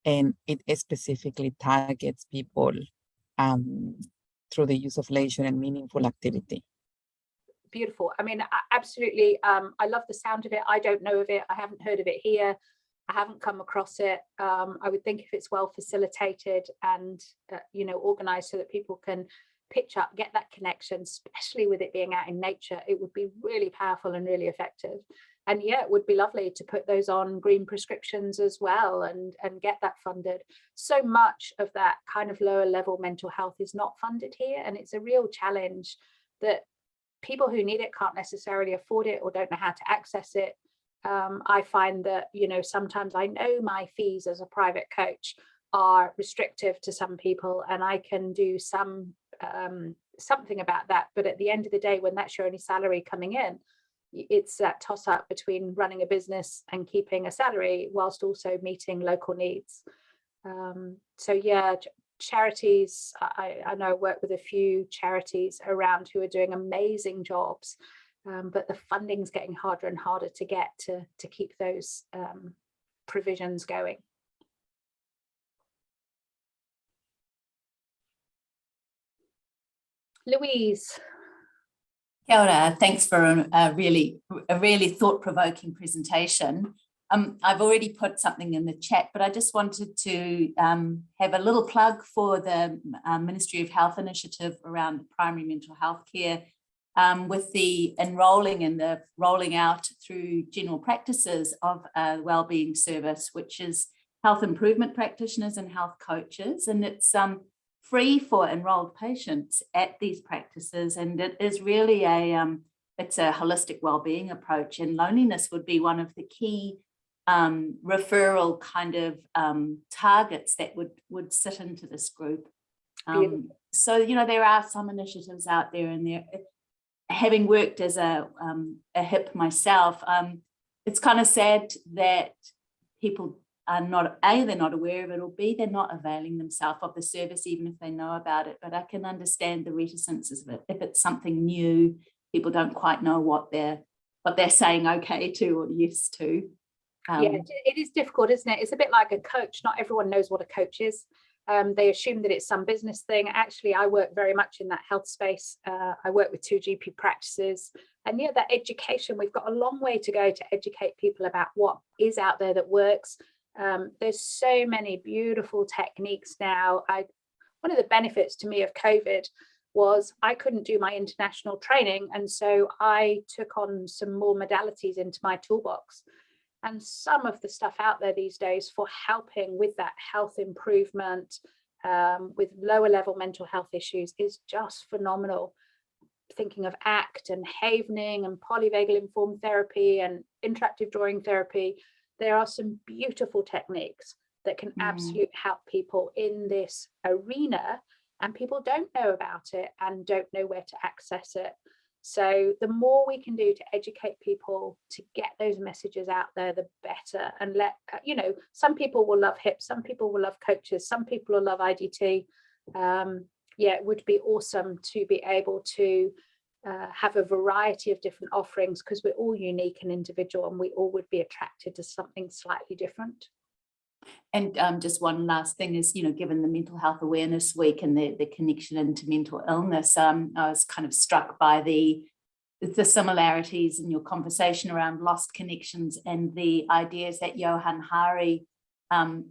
And it specifically targets people through the use of leisure and meaningful activity. Beautiful. I mean, absolutely. I love the sound of it. I don't know of it. I haven't heard of it here. I haven't come across it. I would think if it's well facilitated and, organized so that people can pitch up, get that connection, especially with it being out in nature, it would be really powerful and really effective. And yeah, it would be lovely to put those on green prescriptions as well and get that funded. So much of that kind of lower level mental health is not funded here. And it's a real challenge that people who need it can't necessarily afford it or don't know how to access it. I find that, sometimes I know my fees as a private coach are restrictive to some people, and I can do something about that. But at the end of the day, when that's your only salary coming in, it's that toss up between running a business and keeping a salary whilst also meeting local needs. So yeah, charities, I know I work with a few charities around who are doing amazing jobs, but the funding's getting harder and harder to get to keep those provisions going. Louise. Kia ora. Thanks for a really thought-provoking presentation. I've already put something in the chat, but I just wanted to have a little plug for the Ministry of Health initiative around primary mental health care, with the enrolling and the rolling out through general practices of a wellbeing service, which is health improvement practitioners and health coaches. And it's free for enrolled patients at these practices. And it is really it's a holistic wellbeing approach, and loneliness would be one of the key referral kind of targets that would sit into this group. So, there are some initiatives out there, and having worked as a HIP myself, it's kind of sad that people are not, A, they're not aware of it, or B, they're not availing themselves of the service, even if they know about it. But I can understand the reticences of it. If it's something new, people don't quite know what they're saying okay to or yes to. Yeah, it is difficult, isn't it? It's a bit like a coach. Not everyone knows what a coach is. They assume that it's some business thing. Actually, I work very much in that health space. I work with 2 GP practices. And yeah, that education, we've got a long way to go to educate people about what is out there that works. There's so many beautiful techniques now. One of the benefits to me of COVID was I couldn't do my international training, and so I took on some more modalities into my toolbox. And some of the stuff out there these days for helping with that health improvement, with lower level mental health issues, is just phenomenal. Thinking of ACT and havening and polyvagal informed therapy and interactive drawing therapy, there are some beautiful techniques that can absolutely help people in this arena, and people don't know about it and don't know where to access it. So the more we can do to educate people to get those messages out there, the better. And let, you know, some people will love HIPS, some people will love coaches, some people will love IDT. Yeah, it would be awesome to be able to have a variety of different offerings, because we're all unique and individual, and we all would be attracted to something slightly different. And just one last thing is, you know, given the Mental Health Awareness Week and the connection into mental illness, I was kind of struck by the similarities in your conversation around lost connections and the ideas that Johann Hari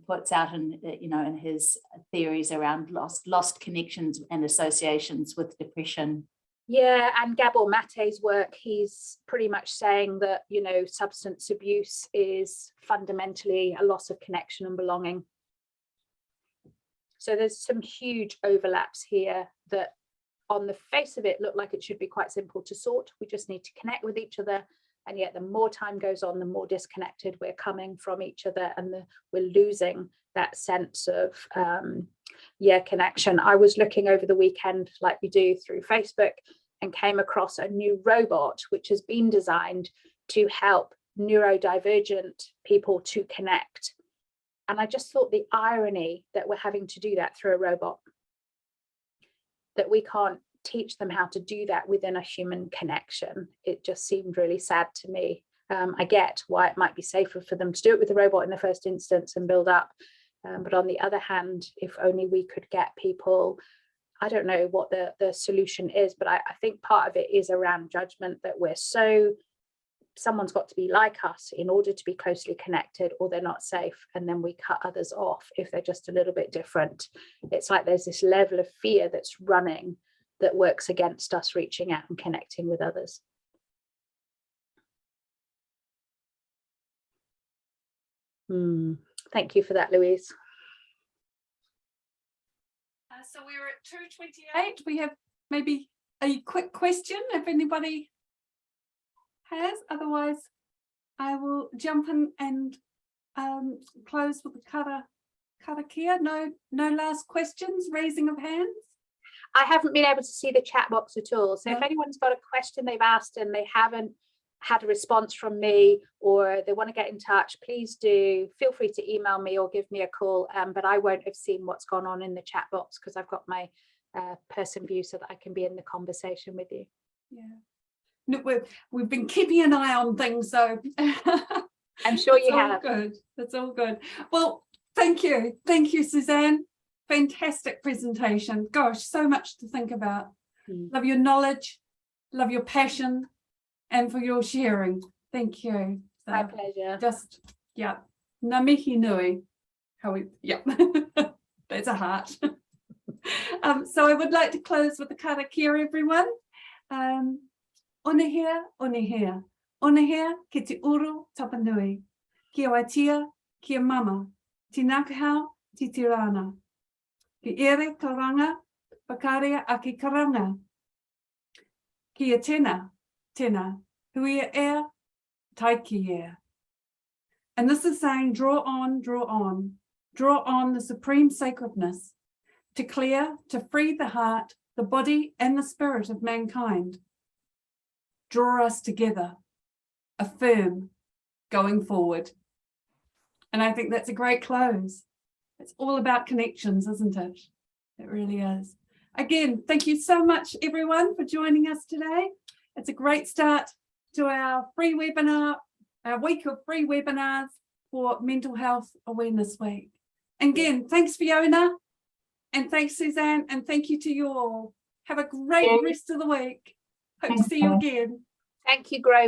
puts out in, you know, in his theories around lost connections and associations with depression. Yeah, and Gabor Mate's work, he's pretty much saying that, you know, substance abuse is fundamentally a loss of connection and belonging. So there's some huge overlaps here that on the face of it look like it should be quite simple to sort. We just need to connect with each other. And yet the more time goes on, the more disconnected we're coming from each other, and we're losing that sense of connection. I was looking over the weekend, like we do, through Facebook, and came across a new robot which has been designed to help neurodivergent people to connect. And I just thought the irony that we're having to do that through a robot, that we can't teach them how to do that within a human connection. It just seemed really sad to me. I get why it might be safer for them to do it with a robot in the first instance and build up. But on the other hand, if only we could get people, I don't know what the solution is, but I think part of it is around judgment, that someone's got to be like us in order to be closely connected, or they're not safe. And then we cut others off if they're just a little bit different. It's like there's this level of fear that's running that works against us reaching out and connecting with others. Thank you for that, Louise. So we're at 2:28. We have maybe a quick question if anybody has. Otherwise, I will jump in and close with the karakia. No last questions, raising of hands. I haven't been able to see the chat box at all. So if anyone's got a question they've asked and they haven't had a response from me, or they want to get in touch, please do feel free to email me or give me a call. But I won't have seen what's gone on in the chat box because I've got my person view so that I can be in the conversation with you. Yeah, no, we've been keeping an eye on things, so I'm sure you have. Good. That's all good. Well, thank you, Suzanne. Fantastic presentation. Gosh, so much to think about. Love your knowledge, love your passion, and for your sharing. Thank you. So, my pleasure. Just, yeah, ngā mihi nui. There's a heart. So I would like to close with the karakia, everyone. Onehea, onehea. Onehea ki te uru tapanui. Kia waitia, kia mama. Tinakahau, ti tirana. Ki ere karanga, pakarea aki karanga. Kia tena, huia ea, taiki ea. And this is saying draw on the supreme sacredness to clear, to free the heart, the body and the spirit of mankind. Draw us together, affirm, going forward. And I think that's a great close. It's all about connections, isn't it? It really is. Again, thank you so much, everyone, for joining us today. It's a great start to our free webinar, our week of free webinars for Mental Health Awareness Week. And again, thanks, Fiona, and thanks, Suzanne, and thank you to you all. Have a great rest of the week. Hope to see you again. Thank you, Grove.